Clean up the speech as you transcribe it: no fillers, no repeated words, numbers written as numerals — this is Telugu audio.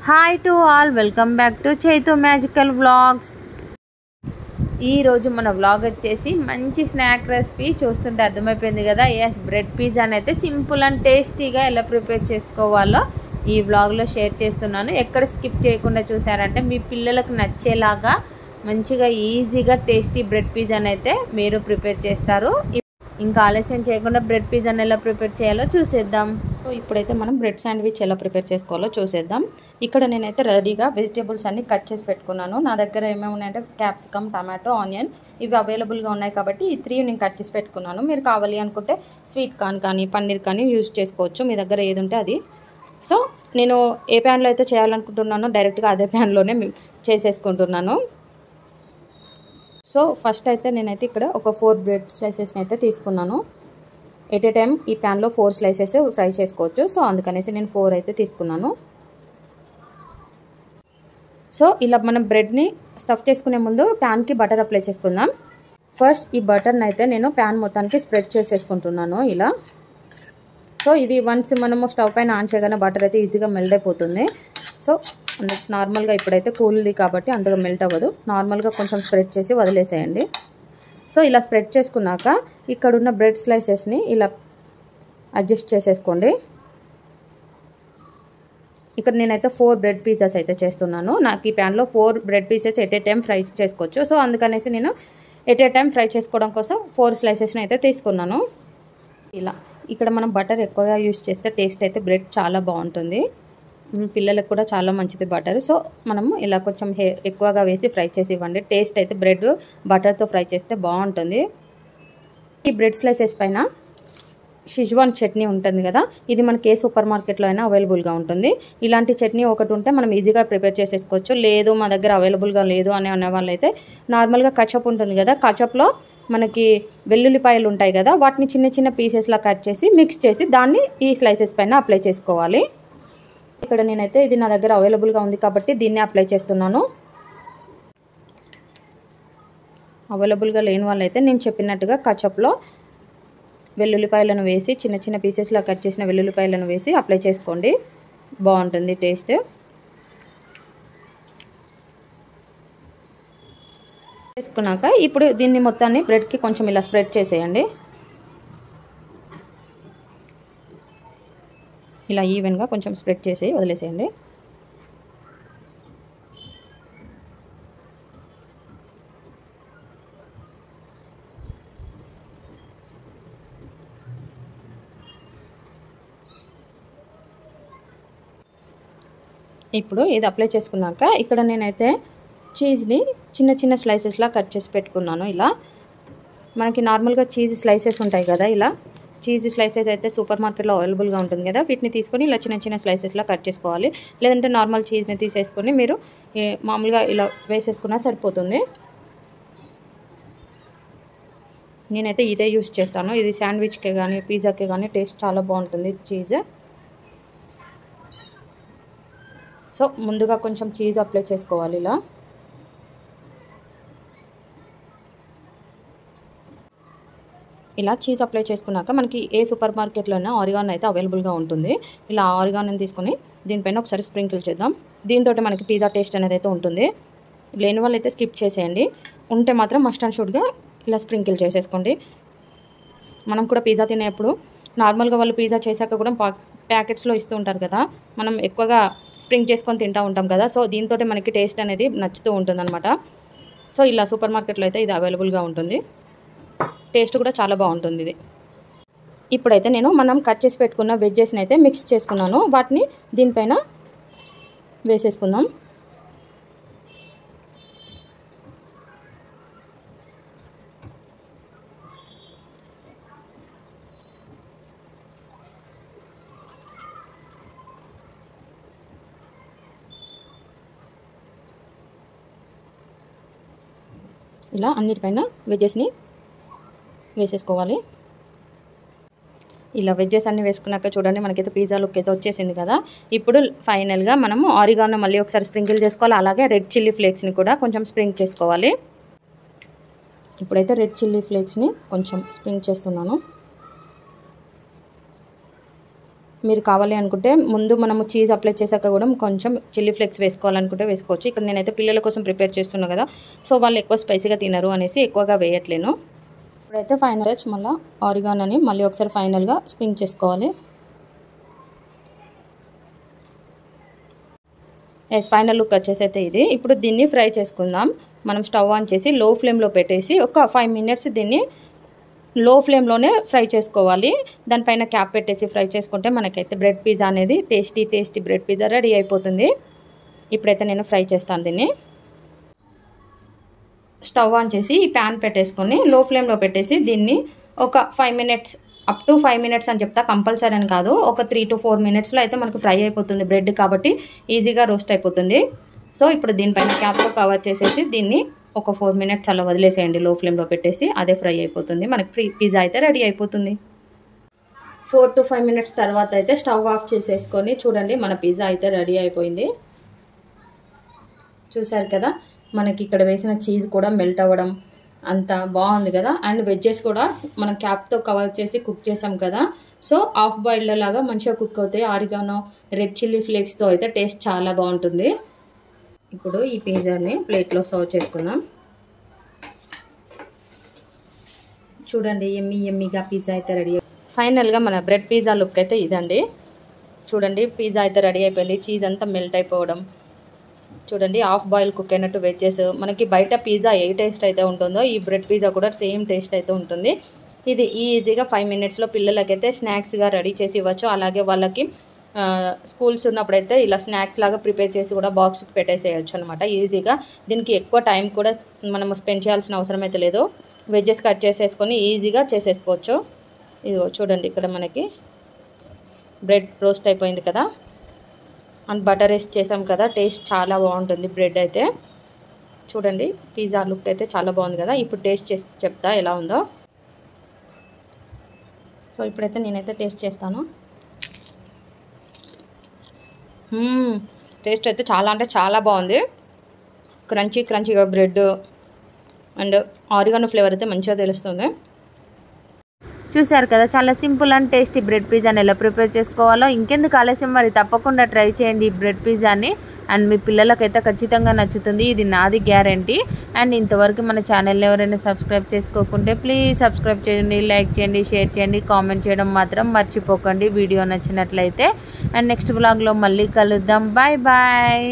Hi to all, welcome back to Chaitu magical vlogs. ఈరోజు మన వ్లాగ్ వచ్చేసి మంచి స్నాక్ రెసిపీ. చూస్తుంటే అర్థమైపోయింది కదా, ఎస్, బ్రెడ్ పిజ్జాని అయితే సింపుల్ అండ్ టేస్టీగా ఎలా ప్రిపేర్ చేసుకోవాలో ఈ వ్లాగ్లో షేర్ చేస్తున్నాను. ఎక్కడ స్కిప్ చేయకుండా చూసారంటే మీ పిల్లలకు నచ్చేలాగా మంచిగా ఈజీగా టేస్టీ బ్రెడ్ పిజ్జాని అయితే మీరు ప్రిపేర్ చేస్తారు. ఇంకా ఆలస్యం చేయకుండా బ్రెడ్ పిజ్జాని ఎలా ప్రిపేర్ చేయాలో చూసేద్దాం. సో ఇప్పుడైతే మనం బ్రెడ్ శాండ్విచ్ ఎలా ప్రిపేర్ చేసుకోవాలో చూసేద్దాం. ఇక్కడ నేనైతే రెడీగా వెజిటేబుల్స్ అన్ని కట్ చేసి పెట్టుకున్నాను. నా దగ్గర ఏమేమి ఉన్నాయంటే క్యాప్సికమ్, టమాటో, ఆనియన్ ఇవి అవైలబుల్గా ఉన్నాయి కాబట్టి ఈ 3 నేను కట్ చేసి పెట్టుకున్నాను. మీరు కావాలి అనుకుంటే స్వీట్ కార్న్ కానీ పన్నీర్ కానీ యూజ్ చేసుకోవచ్చు, మీ దగ్గర ఏది ఉంటే అది. సో నేను ఏ ప్యాన్లో అయితే చేయాలనుకుంటున్నానో డైరెక్ట్గా అదే ప్యాన్లోనే చేసేసుకుంటున్నాను. సో ఫస్ట్ అయితే నేనైతే ఇక్కడ ఒక 4 బ్రెడ్ స్లైసెస్ని అయితే తీసుకున్నాను. ఎట్ ఏ టైం ఈ ప్యాన్లో 4 స్లైసెస్ ఫ్రై చేసుకోవచ్చు. సో అందుకనేసి నేను 4 అయితే తీసుకున్నాను. సో ఇలా మనం బ్రెడ్ని స్టఫ్ చేసుకునే ముందు ప్యాన్కి బటర్ అప్లై చేసుకుందాం. ఫస్ట్ ఈ బటర్ని అయితే నేను ప్యాన్ మొత్తానికి స్ప్రెడ్ చేసేసుకుంటున్నాను ఇలా. సో ఇది వన్స్ మనము స్టవ్ పైన ఆన్ చేయగానే బటర్ అయితే ఈజీగా మెల్ట్ అయిపోతుంది. సో నార్మల్గా ఇప్పుడైతే కూల్ది కాబట్టి అంతగా మెల్ట్ అవ్వదు. నార్మల్గా కొంచెం స్ప్రెడ్ చేసి వదిలేసేయండి. సో ఇలా స్ప్రెడ్ చేసుకున్నాక ఇక్కడున్న బ్రెడ్ స్లైసెస్ని ఇలా అడ్జస్ట్ చేసేసుకోండి. ఇక్కడ నేనైతే 4 బ్రెడ్ పీసెస్ అయితే చేస్తున్నాను. నాకు ఈ ప్యాన్లో 4 bread pieces at a time fry చేసుకోవచ్చు. సో అందుకనేసి నేను ఎట్ ఏ టైం ఫ్రై చేసుకోవడం కోసం 4 స్లైసెస్ని అయితే తీసుకున్నాను. ఇలా ఇక్కడ మనం బటర్ ఎక్కువగా యూజ్ చేస్తే టేస్ట్ అయితే బ్రెడ్ చాలా బాగుంటుంది. పిల్లలకు కూడా చాలా మంచిది బటర్. సో మనము ఇలా కొంచెం ఎక్కువగా వేసి ఫ్రై చేసి ఇవ్వండి. టేస్ట్ అయితే బ్రెడ్ బటర్తో ఫ్రై చేస్తే బాగుంటుంది. ఈ బ్రెడ్ స్లైసెస్ పైన షిజ్వాన్ చట్నీ ఉంటుంది కదా, ఇది మనకి ఏ సూపర్ మార్కెట్లో అయినా అవైలబుల్గా ఉంటుంది. ఇలాంటి చట్నీ ఒకటి ఉంటే మనం ఈజీగా ప్రిపేర్ చేసేసుకోవచ్చు. లేదు మా దగ్గర అవైలబుల్గా లేదు అనే వాళ్ళైతే నార్మల్గా కచప్ ఉంటుంది కదా, కచప్లో మనకి వెల్లుల్లిపాయలు ఉంటాయి కదా, వాటిని చిన్న చిన్న పీసెస్లా కట్ చేసి మిక్స్ చేసి దాన్ని ఈ స్లైసెస్ పైన అప్లై చేసుకోవాలి. ఇక్కడ నేనైతే ఇది నా దగ్గర అవైలబుల్గా ఉంది కాబట్టి దీన్ని అప్లై చేస్తున్నాను. అవైలబుల్గా లేని వాళ్ళైతే నేను చెప్పినట్టుగా కచప్లో వెల్లుల్లిపాయలను వేసి చిన్న చిన్న పీసెస్లా కట్ చేసిన వెల్లుల్లిపాయలను వేసి అప్లై చేసుకోండి, బాగుంటుంది టేస్ట్. చేసుకున్నాక ఇప్పుడు దీన్ని మొత్తాన్ని బ్రెడ్కి కొంచెం ఇలా స్ప్రెడ్ చేసేయండి. ఇలా ఈవెన్గా కొంచెం స్ప్రెడ్ చేసి వదిలేసేయండి. ఇప్పుడు ఇది అప్లై చేసుకున్నాక ఇక్కడ నేనైతే చీజ్ని చిన్న చిన్న స్లైసెస్లా కట్ చేసి పెట్టుకున్నాను. ఇలా మనకి నార్మల్గా చీజ్ స్లైసెస్ ఉంటాయి కదా, ఇలా చీజ్ స్లైసెస్ అయితే సూపర్ మార్కెట్లో అవైలబుల్గా ఉంటుంది కదా, వీటిని తీసుకొని ఇలా చిన్న చిన్న స్లైసెస్లా కట్ చేసుకోవాలి. లేదంటే నార్మల్ చీజ్ని తీసేసుకొని మీరు మామూలుగా ఇలా వేసేసుకున్నా సరిపోతుంది. నేనైతే ఇదే యూస్ చేస్తాను. ఇది శాండ్విచ్కి కానీ పిజ్జాకి కానీ టేస్ట్ చాలా బాగుంటుంది చీజ్. సో ముందుగా కొంచెం చీజ్ అప్లై చేసుకోవాలి ఇలా. ఇలా చీజ్ అప్లై చేసుకున్నాక మనకి ఏ సూపర్ మార్కెట్లోనే ఆరిగాన్ అయితే అవైలబుల్గా ఉంటుంది. ఇలా ఆరిగాన్ని తీసుకొని దీనిపైన ఒకసారి స్ప్రింకిల్ చేద్దాం. దీంతో మనకి పిజ్జా టేస్ట్ అనేది అయితే ఉంటుంది. లేని వాళ్ళు అయితే స్కిప్ చేసేయండి, ఉంటే మాత్రం మస్ట్ అండ్ షుడ్గా ఇలా స్ప్రింకిల్ చేసేసుకోండి. మనం కూడా పిజ్జా తినేప్పుడు నార్మల్గా వాళ్ళు పిజ్జా చేశాక కూడా ప్యాకెట్స్లో ఇస్తూ ఉంటారు కదా, మనం ఎక్కువగా స్ప్రింక్ చేసుకొని తింటూ ఉంటాం కదా. సో దీంతో మనకి టేస్ట్ అనేది నచ్చుతూ ఉంటుందన్నమాట. సో ఇలా సూపర్ మార్కెట్లో అయితే ఇది అవైలబుల్గా ఉంటుంది. టేస్ట్ కూడా చాలా బాగుంటుంది ఇది. ఇప్పుడైతే నేను మనం కట్ చేసి పెట్టుకున్న వెజ్జెస్ని అయితే మిక్స్ చేసుకున్నాను. వాటిని దీనిపైన వేసేసుకుందాం. ఇలా అన్నిటిపైన వెజ్జెస్ని వేసేసుకోవాలి. ఇలా వెజ్జెస్ అన్నీ వేసుకున్నాక చూడండి మనకైతే పిజ్జా లుక్ అయితే వచ్చేసింది కదా. ఇప్పుడు ఫైనల్గా మనము ఆరిగానో మళ్ళీ ఒకసారి స్ప్రింకిల్ చేసుకోవాలి. అలాగే రెడ్ చిల్లీ ఫ్లేక్స్ని కూడా కొంచెం స్ప్రింక్ చేసుకోవాలి. ఇప్పుడైతే రెడ్ చిల్లీ ఫ్లేక్స్ని కొంచెం స్ప్రింక్ చేస్తున్నాను. మీరు కావాలి అనుకుంటే ముందు మనము చీజ్ అప్లై చేశాక కూడా కొంచెం చిల్లీ ఫ్లేక్స్ వేసుకోవాలనుకుంటే వేసుకోవచ్చు. ఇక్కడ నేనైతే పిల్లల కోసం ప్రిపేర్ చేస్తున్నా కదా, సో వాళ్ళు ఎక్కువ స్పైసీగా తినరు అనేసి ఎక్కువగా వేయట్లేను. ఇప్పుడైతే ఫైనల్ టచ్ మళ్ళీ ఆరిగానోని మళ్ళీ ఒకసారి ఫైనల్గా స్ప్రింగ్ చేసుకోవాలి. ఫైనల్ లుక్ వచ్చేసి అయితే ఇది. ఇప్పుడు దీన్ని ఫ్రై చేసుకుందాం. మనం స్టవ్ ఆన్ చేసి లో ఫ్లేమ్లో పెట్టేసి ఒక 5 minutes దీన్ని లో ఫ్లేమ్లోనే ఫ్రై చేసుకోవాలి. దానిపైన క్యాప్ పెట్టేసి ఫ్రై చేసుకుంటే మనకైతే బ్రెడ్ పిజ్జా అనేది టేస్టీ బ్రెడ్ పిజ్జా రెడీ అయిపోతుంది. ఇప్పుడైతే నేను ఫ్రై చేస్తాను దీన్ని. స్టవ్ ఆన్ చేసి ఈ ప్యాన్ పెట్టేసుకొని లో ఫ్లేమ్లో పెట్టేసి దీన్ని ఒక 5 minutes అప్ టు 5 minutes అని చెప్తా, కంపల్సరీ అని కాదు. ఒక 3 to 4 minutesలో అయితే మనకు ఫ్రై అయిపోతుంది బ్రెడ్ కాబట్టి ఈజీగా రోస్ట్ అయిపోతుంది. సో ఇప్పుడు దీనిపైన క్యాప్తో కవర్ చేసేసి దీన్ని ఒక 4 minutes అలా వదిలేసేయండి లో ఫ్లేమ్లో పెట్టేసి, అదే ఫ్రై అయిపోతుంది. మనకి పిజ్జా అయితే రెడీ అయిపోతుంది. 4 to 5 minutes తర్వాత అయితే స్టవ్ ఆఫ్ చేసేసుకొని చూడండి మన పిజ్జా అయితే రెడీ అయిపోయింది. చూసారు కదా, మనకి ఇక్కడ వేసిన చీజ్ కూడా మెల్ట్ అవ్వడం అంత బాగుంది కదా. అండ్ వెజ్జెస్ కూడా మనం క్యాప్తో కవర్ చేసి కుక్ చేసాం కదా, సో హాఫ్ బాయిల్డ్ లాగా మంచిగా కుక్ అవుతాయి. ఆరిగానో రెడ్ చిల్లీ ఫ్లేక్స్తో అయితే టేస్ట్ చాలా బాగుంటుంది. ఇప్పుడు ఈ పిజ్జాని ప్లేట్లో సర్వ్ చేసుకుందాం. చూడండి ఎమ్మీగా పిజ్జా అయితే రెడీ. ఫైనల్గా మన బ్రెడ్ పిజ్జా లుక్ అయితే ఇదండి. చూడండి పిజ్జా అయితే రెడీ అయిపోయింది. చీజ్ అంతా మెల్ట్ అయిపోవడం చూడండి, హాఫ్ బాయిల్ కుక్ అయినట్టు వెజ్జెస్. మనకి బయట పిజ్జా ఏ టేస్ట్ అయితే ఉంటుందో ఈ బ్రెడ్ పిజ్జా కూడా సేమ్ టేస్ట్ అయితే ఉంటుంది. ఇది ఈజీగా 5 minutesలో పిల్లలకైతే స్నాక్స్గా రెడీ చేసి ఇవ్వచ్చు. అలాగే వాళ్ళకి స్కూల్స్ ఉన్నప్పుడైతే ఇలా స్నాక్స్ లాగా ప్రిపేర్ చేసి కూడా బాక్స్కి పెట్టేసేయచ్చు అనమాట ఈజీగా. దీనికి ఎక్కువ టైం కూడా మనం స్పెండ్ చేయాల్సిన అవసరం అయితే లేదు. వెజ్జెస్ కట్ చేసేసుకొని ఈజీగా చేసేసుకోవచ్చు. ఇదిగో చూడండి ఇక్కడ మనకి బ్రెడ్ రోస్ట్ అయిపోయింది కదా, అండ్ బటర్ వేసి చేసాం కదా, టేస్ట్ చాలా బాగుంటుంది బ్రెడ్ అయితే. చూడండి పిజ్జా లుక్ అయితే చాలా బాగుంది కదా. ఇప్పుడు టేస్ట్ చేసి చెప్తా ఎలా ఉందో. సో ఇప్పుడైతే నేనైతే టేస్ట్ చేస్తాను. టేస్ట్ అయితే చాలా అంటే చాలా బాగుంది. క్రంచీగా బ్రెడ్ అండ్ ఆరిగానో ఫ్లేవర్ అయితే మంచిగా తెలుస్తుంది. చూసారు కదా, చాలా సింపుల్ అండ్ టేస్టీ బ్రెడ్ పిజ్జాని ఎలా ప్రిపేర్ చేసుకోవాలో. ఇంకెందుకు ఆలస్యం, మరి తప్పకుండా ట్రై చేయండి ఈ బ్రెడ్ పిజ్జాని. అండ్ మీ పిల్లలకైతే ఖచ్చితంగా నచ్చుతుంది, ఇది నాది గ్యారంటీ. అండ్ ఇంతవరకు మన ఛానల్ని ఎవరైనా సబ్స్క్రైబ్ చేసుకోకుంటే ప్లీజ్ సబ్స్క్రైబ్ చేయండి, లైక్ చేయండి, షేర్ చేయండి, కామెంట్ చేయడం మాత్రం మర్చిపోకండి వీడియో నచ్చినట్లయితే. అండ్ నెక్స్ట్ వ్లాగ్లో మళ్ళీ కలుద్దాం. Bye bye.